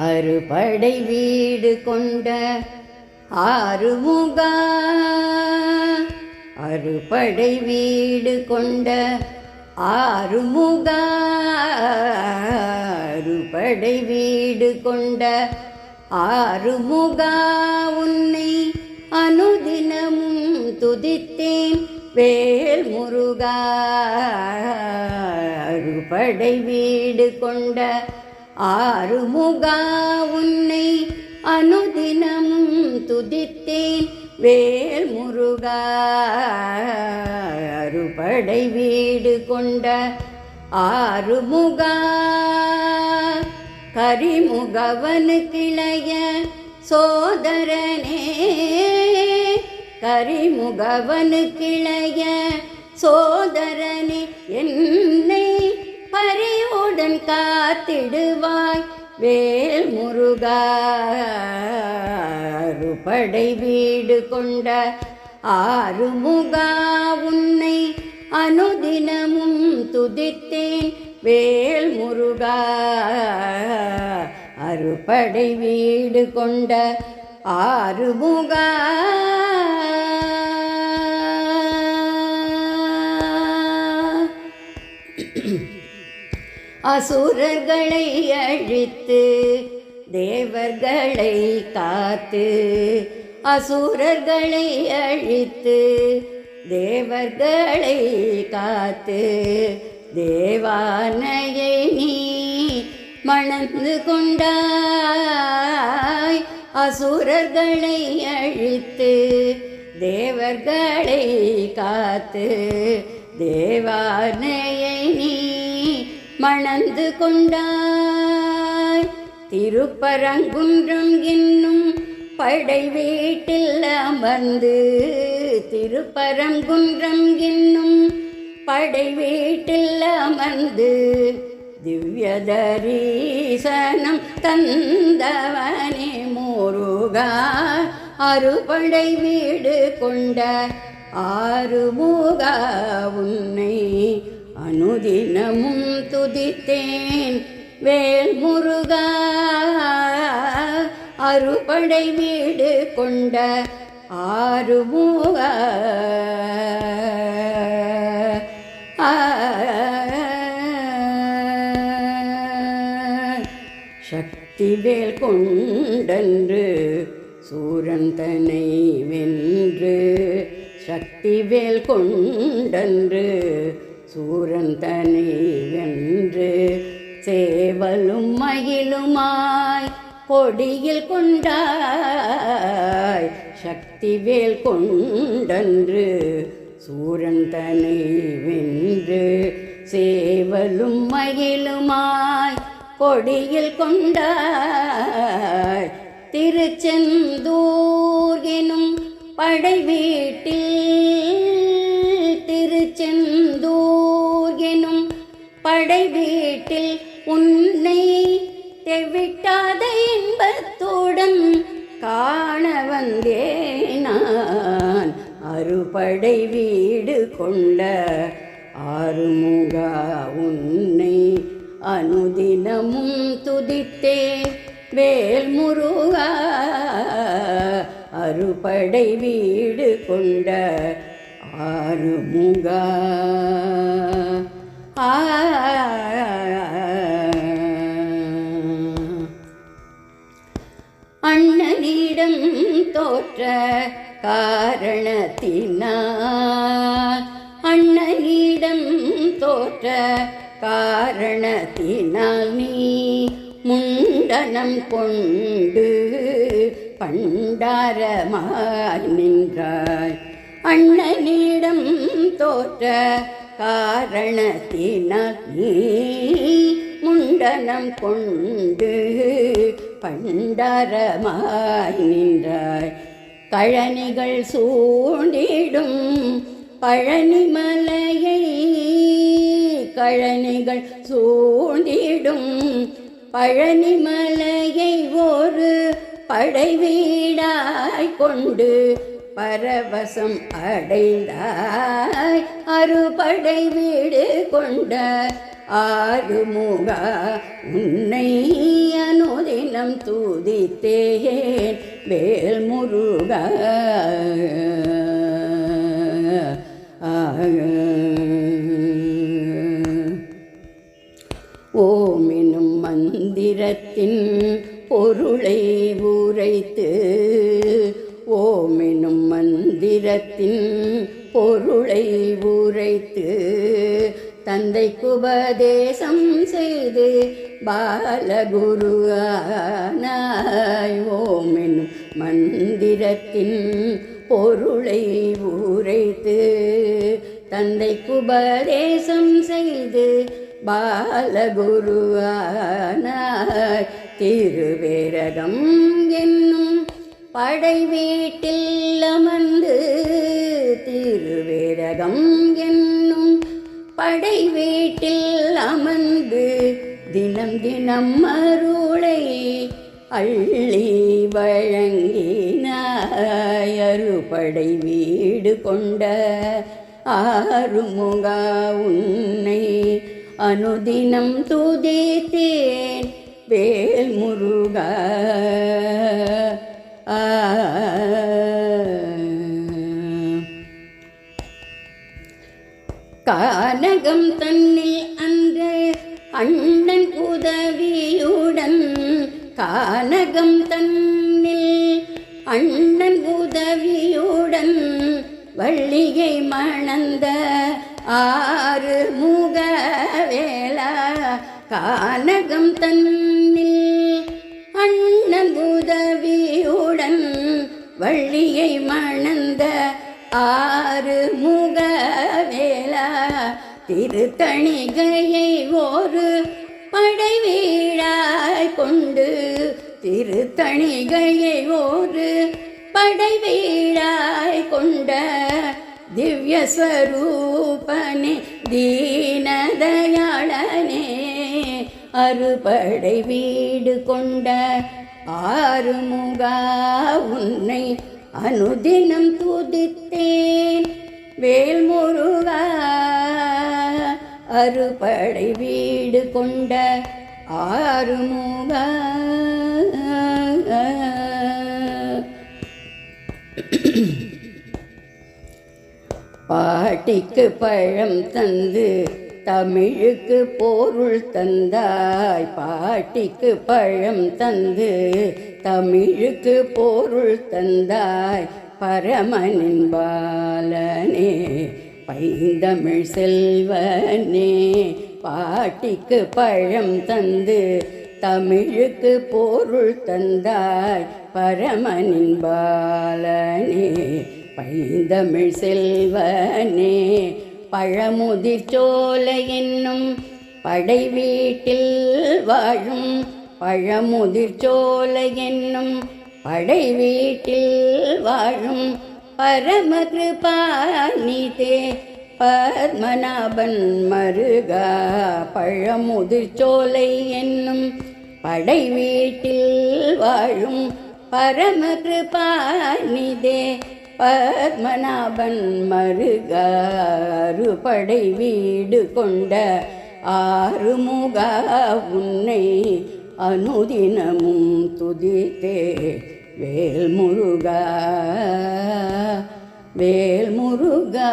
அறுபடை வீடு கொண்ட ஆறுமுகா, அறுபடை வீடு கொண்ட ஆறுமுகா, அறுபடை வீடு கொண்ட ஆறுமுகா, உன்னை அனுதினமும் துதித்தேன் வேல் முருகா. அறுபடை வீடு கொண்ட ஆறுமுகா, உன்னை அனுதினமும் துதித்தேன் வேல் முருகா. அறுபடை வீடு கொண்ட ஆறுமுகா, கரிமுகவனுக்கிளைய சோதரனே, கரிமுகவனுக்கிளைய சோதரனே, என்னை பரிவுடன் காத்திடுவாய் வேல் முருகா. அறுபடை வீடு கொண்ட ஆறுமுகா, உன்னை அனுதினமும் துதித்தேன் வேல் முருகா. அறுபடை வீடு கொண்ட ஆறுமுகா. அசுரர்களை அழித்து தேவர்களை காத்து, அசுரர்களை அழித்து தேவர்களை காத்து, தேவானையை நீ மணந்து கொண்டாய். அசுரர்களை அழித்து தேவர்களை காத்து, தேவானையை நீ மணந்து கொண்டாய். திருப்பரங்குன்றம் என்னும் படை வீட்டில் அமர்ந்து, திருப்பரங்குன்றம் என்னும் படை வீட்டில் அமர்ந்து, திவ்ய தரிசனம் தந்தவனே முருகா. அறுபடை வீடு கொண்ட ஆறுமுகா, உன்னை அனுதினமும் துதித்தேன் வேல் முருகா. அறுபடை வீடு கொண்ட ஆறுமுகா. சக்திவேல் கொண்டன்று சூரன் தன்னை வென்று, சக்திவேல் கொண்டன்று சூரன் தன்னை வென்று, சேவலும் மயிலுமாய் கொடியில் கொண்டாய். சக்திவேல் கொண்டன்று சூரன் தன்னை வென்று, சேவலும் மயிலுமாய் கொடியில் கொண்டாய். திருச்செந்தூர் எனும் படை வீட்டில், திருச்செந்தூர் எனும் படை வீட்டில் உன்னை தெவிட்டாத இன்பத்துடன் காண வந்தேன் நான். அறுபடை வீடு கொண்ட ஆறுமுகா, உன்னை அனுதினமும் துதித்தேன் வேல் முருகா. அறுபடை வீடு கொண்ட ஆறுமுகா. அண்ணனிடம் தோற்ற காரணத்தினால், அண்ணனிடம் தோற்ற காரணத்தினால் நீ முண்டனம் கொண்டு பண்டாரமாய் நின்றாய். அண்ணனிடம் தோற்ற காரணத்தினால் நீ முண்டனம் கொண்டு பண்டாரமாய் நின்றாய். கழனிகள் சூழ்ந்திடும் பழனிமலையை, கழனிகள் சூழ்ந்திடும் பழனிமலையை ஒரு படை வீடாய் கொண்டு பரவசம் அடைந்தாய். அறுபடை வீடு கொண்ட ஆறுமுகா, உன்னை அனுதின அனுதினம் துதித்தேன் வேல் முருகா. ஓம் எனும் மந்திரத்தின் பொருளை உரைத்து, ஓம் எனும் மந்திரத்தின் பொருளை உரைத்து தந்தைக்கு உபதேசம் செய்து பாலகுரு ஆனாய். ஓம் எனும் மந்திரத்தின் பொருளை உரைத்து தந்தைக்கு உபதேசம் செய்து பாலகுரு ஆனாய். திருவேரகம் என்னும் படை வீட்டில் அமர்ந்து, திருவேரகம் என்னும் படை வீட்டில் அமர்ந்து தினம் தினம் அருளை அள்ளி வழங்கினாய். அறுபடை வீடு கொண்ட ஆறுமுகா உன்னை அனுதினம் துதித்தேன் வேல் முருகா. கானகம் தன்னில் அன்று அண்ணன் உதவியுடன், கானகம் தன்னில் அண்ணன் உதவியுடன் வள்ளியை மணந்த ஆறு முகவேலா. கானகம் தன்னில் அண்ணன் உதவியுடன் வள்ளியை மணந்த ஆறு முகவேலா. திருத்தணிகையை ஒரு படை வீடாய் கொண்டு, திருத்தணிகையை ஒரு படை வீடாய் கொண்ட திவ்ய ஸ்வரூபனே தீனதயாளனே. அறுபடை வீடு கொண்ட ஆறுமுகா உன்னை அனுதினம் துதித்தேன் வேல் முருகா. அறுபடை வீடு கொண்ட ஆறுமுகா. பாட்டிக்கு பழம் தந்து தமிழுக்கு பொருள் தந்தாய். பாட்டிக்கு பழம் தந்து தமிழுக்கு பொருள் தந்தாய். பரமனின் பாலனே பைந்தமிழ் செல்வனே. பாட்டிக்கு பழம் தந்து தமிழுக்கு பொருள் தந்தாய். பரமனின் பாலனே பைந்தமிழ் செல்வனே. பழமுதிர் சோலை என்னும் படை வீட்டில் வாழும், பழமுதிர் சோலை என்னும் படை வீட்டில் வாழும் பரம கிருபாநிதே பத்மநாபன் மருகா. பழமுதிர் சோலை என்னும் படை வீட்டில் வாழும் பரம கிருபாநிதே பத்மநாபன் மருகா. அறுபடை வீடு கொண்ட ஆறுமுகா உன்னை அனுதினமும் துதித்தே வேல் முருகா வேல் முருகா.